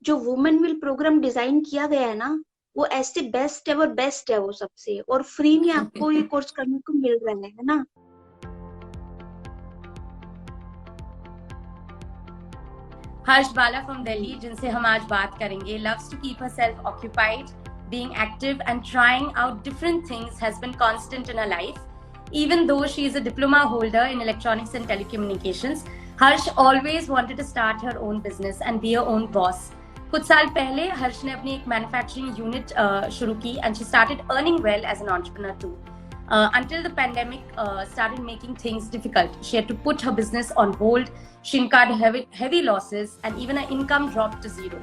जो women will programme design किया गया है ना, वो ऐसे बेस्ट है वो सबसे, और फ्री में आपको ये कोर्स करने को मिल रहा है ना। हर्ष बाला फ्रॉम दिल्ली, जिनसे हम आज बात करेंगे, loves to keep herself occupied, being active and trying out different things has been constant in her life. Even though she is a diploma holder in electronics and telecommunications, Harsh always wanted to start her own business and be her own boss. कुछ साल पहले हर्ष ने अपनी एक manufacturing unit शुरू की and she started earning well as an entrepreneur too. Until the pandemic started making things difficult. She had to put her business on hold. She incurred heavy losses, and even her income dropped to zero.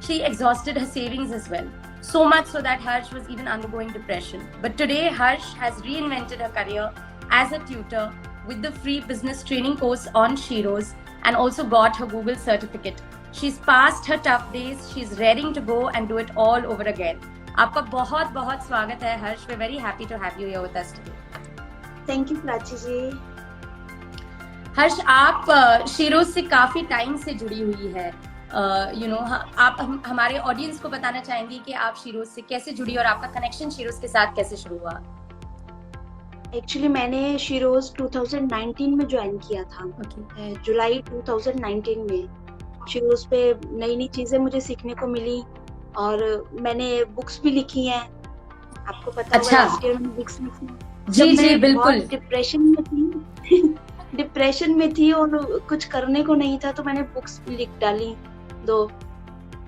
She exhausted her savings as well. So much so that Harsh was even undergoing depression. But today, Harsh has reinvented her career as a tutor with the free business training course on Sheroes, and also got her Google certificate. She's passed her tough days. She's ready to go and do it all over again. आपका बहुत बहुत स्वागत है हर्ष. We're very happy to have you here with us today. Thank you Prachi ji. Harsh, आप Sheroes से काफी time से जुड़ी हुई है. आप हमारे ऑडियंस को बताना चाहेंगी कि आप शीरोज से कैसे जुड़ी और आपका कनेक्शन शीरोज के साथ कैसे शुरू हुआ? एक्चुअली मैंने शीरोज 2019 में ज्वाइन किया था. जुलाई 2019 में शीरोज पे नई नई चीजें मुझे सीखने को मिली, और मैंने बुक्स भी लिखी हैं. आपको पता होगा लास्ट ईयर में बुक्स लिखी. जी बिल्कुल. डिप्रेशन में थी और कुछ करने को नहीं था, तो मैंने बुक्स लिख डाली दो,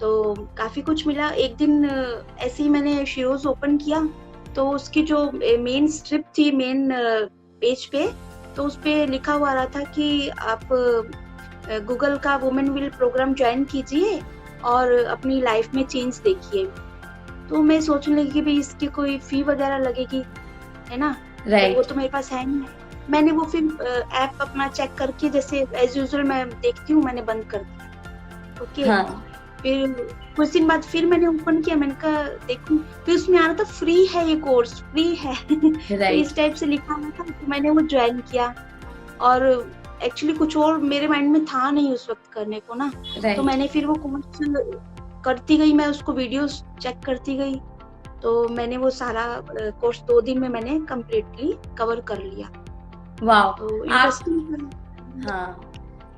तो काफी कुछ मिला. एक दिन ऐसे ही मैंने शीरोज ओपन किया, तो उसकी जो मेन स्ट्रिप थी मेन पेज पे, तो उस पे लिखा हुआ रहा था कि आप गूगल का वुमेन विल प्रोग्राम ज्वाइन कीजिए और अपनी लाइफ में चेंज देखिए. तो मैं सोचने लगी कि भाई इसकी कोई फी वगैरह लगेगी, है ना. Right. तो वो तो मेरे पास है नहीं. मैंने वो फिर ऐप अपना चेक करके, जैसे एज यूजुअल मैं देखती हूँ, मैंने बंद कर दिया. ओके. हाँ. फिर कुछ दिन बाद फिर मैंने ओपन किया, मैंने कहा देखूं, फिर उसमें आ रहा था फ्री है ये कोर्स, फ्री है. Right. तो इस टाइप से लिखा हुआ था, तो मैंने वो ज्वाइन किया. और एक्चुअली कुछ और मेरे माइंड में था नहीं उस वक्त करने को ना. Right. तो मैंने फिर वो कोर्स करती गई, मैं उसको वीडियोस चेक करती गई, तो मैंने वो सारा कोर्स 2 दिन में मैंने कम्प्लीटली कवर कर लिया. वाओ. तो इंटरेस्टिंग. हाँ,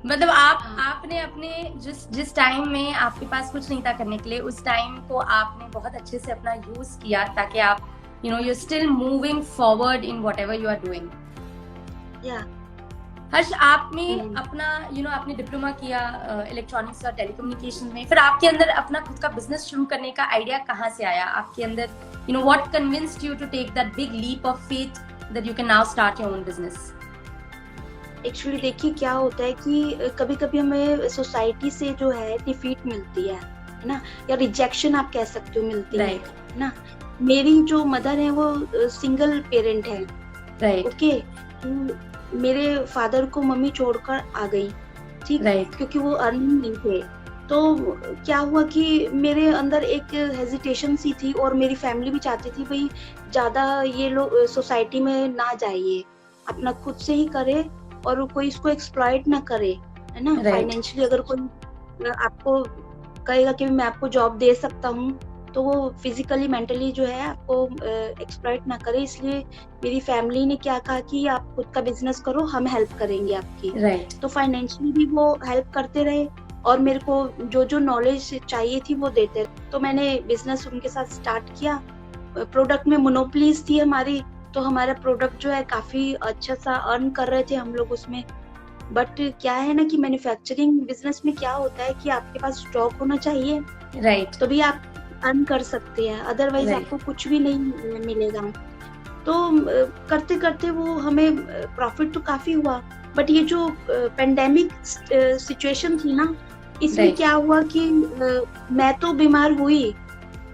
मतलब आपने अपने जिस टाइम में आपके पास कुछ नहीं था करने के लिए, उस टाइम को आपने बहुत अच्छे से अपना यूज किया, ताकि आप you're still moving forward in whatever you are doing. या हर्ष, आपने अपना आपने डिप्लोमा किया इलेक्ट्रॉनिक्स और टेलीकम्युनिकेशन में, फिर आपके अंदर अपना खुद का बिजनेस शुरू करने का आइडिया कहाँ से आया आपके अंदर? What convinced you to take that big leap of faith that you can now start your own business? Actually देखिए क्या होता है कि कभी कभी हमें सोसाइटी से जो है डिफीट मिलती है ना, या रिजेक्शन आप कह सकते हो, मिलती है ना. मेरी जो मदर है वो सिंगल पेरेंट है. राइट. ओके. मेरे फादर को मम्मी छोड़कर आ गई, ठीक. क्योंकि वो अर्निंग नहीं थे. तो क्या हुआ कि मेरे अंदर एक हेजिटेशन सी थी, और मेरी फैमिली भी चाहती थी भाई ज्यादा ये लोग सोसाइटी में ना जाइए, अपना खुद से ही करे और कोई इसको एक्सप्लॉइट ना करे, है ना. फाइनेंशियली अगर कोई आपको कहेगा कि मैं आपको जॉब दे सकता हूँ, तो वो फिजिकली मेंटली जो है आपको एक्सप्लॉइट ना करे. इसलिए मेरी फैमिली ने क्या कहा कि आप खुद का बिजनेस करो, हम हेल्प करेंगे आपकी. राइट. तो फाइनेंशियली भी वो हेल्प करते रहे, और मेरे को जो नॉलेज चाहिए थी वो देते रहे. तो मैंने बिजनेस उनके साथ स्टार्ट किया. प्रोडक्ट में मोनोपोलीज थी हमारी, तो हमारा प्रोडक्ट जो है काफी अच्छा सा अर्न कर रहे थे हम लोग उसमें. बट क्या है ना कि मैन्युफैक्चरिंग बिजनेस में क्या होता है कि आपके पास स्टॉक होना चाहिए. राइट. तो भी आप अर्न कर सकते हैं, अदरवाइज आपको कुछ भी नहीं मिलेगा. तो करते करते वो हमें प्रॉफिट तो काफी हुआ. बट ये जो पेंडेमिक सिचुएशन थी ना, इसमें क्या हुआ कि मैं तो बीमार हुई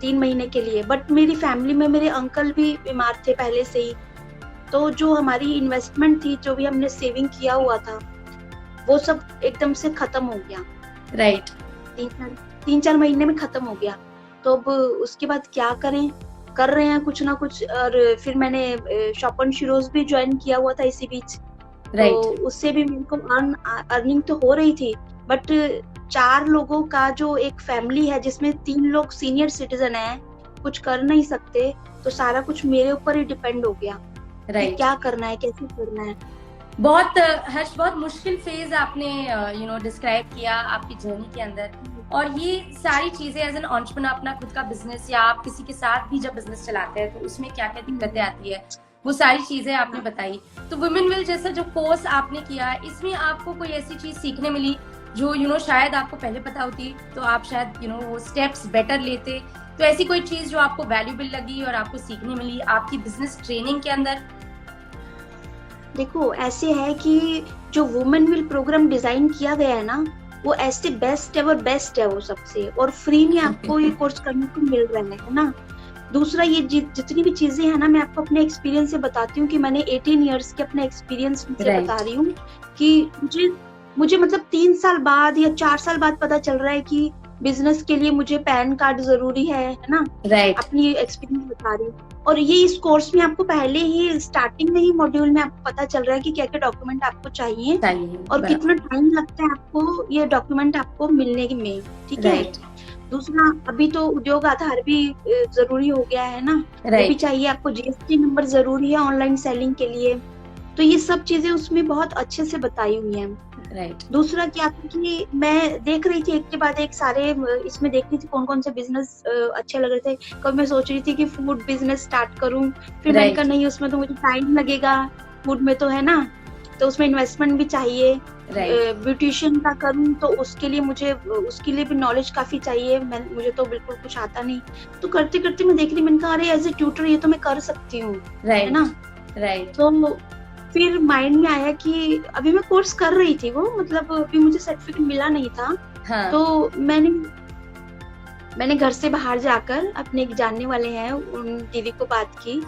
3 महीने के लिए, बट मेरी फैमिली में मेरे अंकल भी बीमार थे पहले से ही. तो जो हमारी इन्वेस्टमेंट थी, जो भी हमने सेविंग किया हुआ था, वो सब एकदम से खत्म हो गया. राइट. 3-4 महीने में खत्म हो गया. तो अब उसके बाद क्या करें, कर रहे हैं कुछ ना कुछ. और फिर मैंने शॉप ऑन शीरोज भी ज्वाइन किया हुआ था इसी बीच. तो उससे भी मेरे को अर्निंग तो हो रही थी, बट 4 लोगों का जो एक फैमिली है जिसमें 3 लोग सीनियर सिटीजन है, कुछ कर नहीं सकते, तो सारा कुछ मेरे ऊपर ही डिपेंड हो गया कि क्या करना है, कैसे करना है। बहुत हर्ष, बहुत मुश्किल फेज आपने डिस्क्राइब किया आपकी जर्नी के अंदर, और ये सारी चीजें एज एन एंटरप्रेन्योर, अपना खुद का बिजनेस या आप किसी के साथ भी जब बिजनेस चलाते हैं तो उसमें क्या क्या दिक्कतें आती है, वो सारी चीजें आपने बताई। तो वुमेन विल जैसा जो कोर्स आपने किया, इसमें आपको कोई ऐसी चीज सीखने मिली जो शायद आपको पहले पता होती तो आप शायद वो स्टेप्स बेटर लेते, तो ऐसी कोई चीज जो आपको वैल्यूबल लगी और आपको सीखने मिली आपकी बिजनेस ट्रेनिंग के अंदर? देखो, ऐसे है कि जो वुमेन विल प्रोग्राम डिजाइन किया गया है ना, वो ऐसे बेस्ट है वो सबसे, और फ्री में आपको ये कोर्स करने को मिल रहा है ना। दूसरा, ये जितनी भी चीजें हैं ना, मैं आपको अपने एक्सपीरियंस से बताती हूँ कि मैंने 18 इयर्स के अपने एक्सपीरियंस से बता रही हूँ कि मुझे मतलब 3 साल बाद या 4 साल बाद पता चल रहा है कि बिजनेस के लिए मुझे पैन कार्ड जरूरी है ना। अपनी एक्सपीरियंस बता रही हूँ। और ये इस कोर्स में आपको पहले ही स्टार्टिंग में ही मॉड्यूल में आपको पता चल रहा है कि क्या क्या डॉक्यूमेंट आपको चाहिए और कितना टाइम लगता है आपको ये डॉक्यूमेंट आपको मिलने में, ठीक है। दूसरा, अभी तो उद्योग आधार भी जरूरी हो गया है ना, वो भी चाहिए आपको। जीएसटी नंबर जरूरी है ऑनलाइन सेलिंग के लिए, तो ये सब चीजें उसमें बहुत अच्छे से बताई हुई हैं। दूसरा क्या कि मैं देख रही थी एक के बाद एक सारे, इसमें देख रही थी कौन कौन से बिजनेस अच्छे लग रहे थे। कब मैं सोच रही थी कि फूड बिजनेस स्टार्ट करूं, फिर मैंने कहा नहीं, उसमें तो मुझे टाइम लगेगा, फूड में तो है ना, तो उसमें इन्वेस्टमेंट भी चाहिए। ब्यूटिशियन का करूं तो उसके लिए भी नॉलेज काफी चाहिए, मुझे तो बिल्कुल कुछ आता नहीं। तो करते करते मैं देख रही, मैंने कहा अरे एज ए ट्यूटर ये तो मैं कर सकती हूँ, है ना। तो फिर माइंड में आया कि अभी मैं कोर्स कर रही थी, वो मतलब अभी मुझे सर्टिफिकेट मिला नहीं था। तो मैंने घर से बाहर जाकर अपने एक जानने वाले हैं उन दीदी को बात की।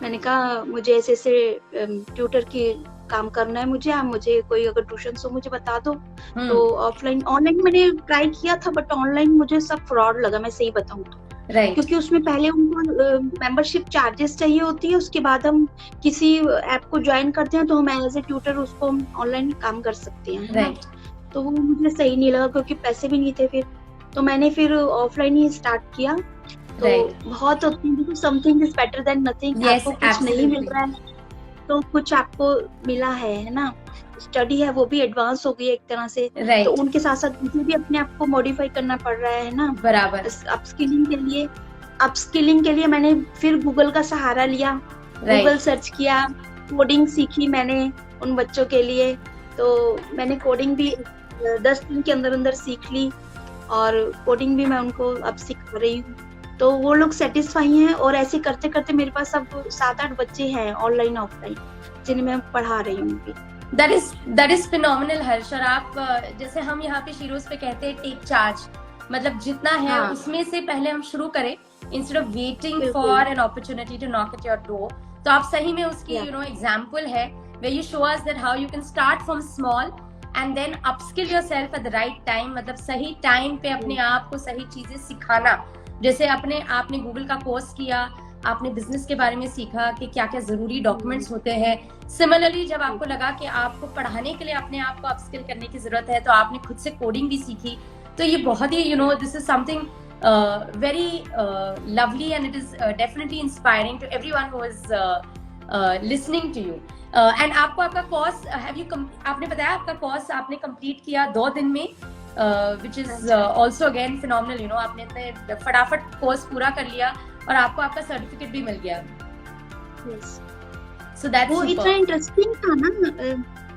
मैंने कहा मुझे ऐसे ट्यूटर की काम करना है, मुझे कोई अगर ट्यूशन हो मुझे बता दो। तो ऑनलाइन मैंने ट्राई किया था, बट ऑनलाइन मुझे सब फ्रॉड लगा, मैं सही बताऊं तो। क्योंकि उसमें पहले उनको मेंबरशिप चार्जेस चाहिए होती है, उसके बाद हम किसी ऐप को ज्वाइन करते हैं तो हम एज ए ट्यूटर उसको ऑनलाइन काम कर सकते हैं। तो वो मुझे सही नहीं लगा क्योंकि पैसे भी नहीं थे फिर, तो मैंने फिर ऑफलाइन ही स्टार्ट किया। तो बहुत something is better than nothing. आपको कुछ नहीं मिल रहा है तो कुछ आपको मिला है ना। स्टडी है वो भी एडवांस हो गई एक तरह से, तो उनके साथ साथ मुझे भी अपने आप को मॉडिफाई करना पड़ रहा है ना, बराबर। अपस्किलिंग के लिए मैंने फिर गूगल का सहारा लिया, गूगल सर्च किया, कोडिंग सीखी मैंने उन बच्चों के लिए। तो मैंने कोडिंग भी 10 दिन के अंदर सीख ली, और कोडिंग भी मैं उनको अब सिखा रही हूँ। तो वो लोग सेटिस्फाई हैं, और ऐसे करते करते मेरे पास अब 7-8 बच्चे हैं ऑनलाइन ऑफलाइन जिन्हें मैं पढ़ा रही हूँ। That is phenomenal हर्ष। और आप जैसे हम यहाँ पे शीरोज पे कहते हैं टेक चार्ज, मतलब जितना है उसमें से पहले हम शुरू करें instead of waiting for an opportunity to knock at your door. तो आप सही में उसकी एग्जांपल है where you show us that how you can start from small and then upskill yourself at the right time, मतलब सही time पे अपने आप को सही चीजें सिखाना। जैसे आपने गूगल का कोर्स किया, आपने बिजनेस के बारे में सीखा कि क्या क्या जरूरी डॉक्यूमेंट्स होते हैं। सिमिलरली जब आपको लगा कि आपको पढ़ाने के लिए अपने आप को अपस्किल करने की जरूरत है, तो आपने खुद से कोडिंग भी सीखी। तो ये बहुत ही this is something very lovely and it is definitely inspiring to everyone who is listening to you. And आपका कोर्स आपने बताया आपका कोर्स आपने कंप्लीट किया 2 दिन में, which is also again phenomenal। आपने इतने फटाफट कोर्स पूरा कर लिया और आपको आपका सर्टिफिकेट भी मिल गया। So that's वो इतना इंटरेस्टिंग था ना,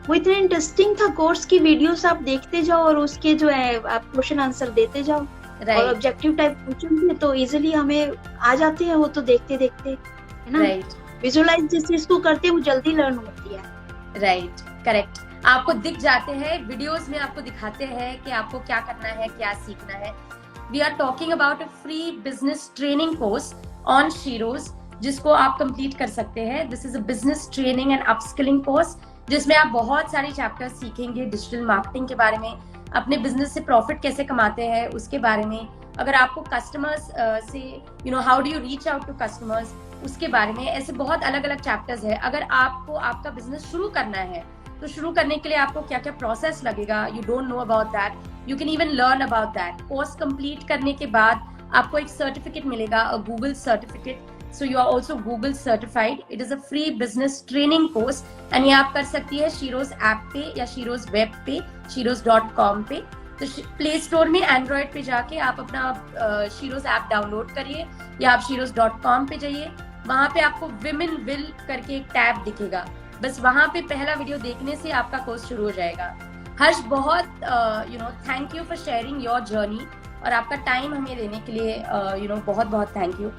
वो इतना इंटरेस्टिंग था कोर्स की वीडियोस आप देखते जाओ और उसके जो है आप क्वेश्चन आंसर देते जाओ, और ऑब्जेक्टिव टाइप क्वेश्चन थे तो इजीली हमें आ जाते हैं वो तो देखते देखते, है ना। विजुअलाइज जिस चीज को करते हैं वो जल्दी लर्न होती है। करेक्ट। आपको दिख जाते हैं वीडियोस में, आपको दिखाते हैं कि आपको क्या करना है, क्या सीखना है। We are talking about a free business training course on Sheroes, जिसको आप कंप्लीट कर सकते हैं। This is a business training and upskilling course, जिसमें आप बहुत सारे चैप्टर्स सीखेंगे डिजिटल मार्केटिंग के बारे में, अपने बिजनेस से प्रॉफिट कैसे कमाते हैं उसके बारे में, अगर आपको कस्टमर्स से how do you reach out to customers उसके बारे में। ऐसे बहुत अलग अलग चैप्टर्स है। अगर आपको आपका बिजनेस शुरू करना है तो शुरू करने के लिए आपको क्या क्या प्रोसेस लगेगा, you don't know about that, you can even learn about that. Course complete करने के बाद आपको एक सर्टिफिकेट मिलेगा, a Google certificate, so you are also Google certified. It is a free business training course and ये आप कर सकती है शीरोज ऐप पे या शीरोज वेब पे, शीरोज.com पे। तो प्ले स्टोर में एंड्रॉयड पे जाके आप अपना शीरोज ऐप डाउनलोड करिए या आप शीरोज.com पे जाइए, वहां पे आपको विमेन विल करके एक टैब दिखेगा, बस वहां पे पहला वीडियो देखने से आपका कोर्स शुरू हो जाएगा। हर्ष, बहुत thank you for sharing your journey और आपका टाइम हमें देने के लिए बहुत बहुत थैंक यू।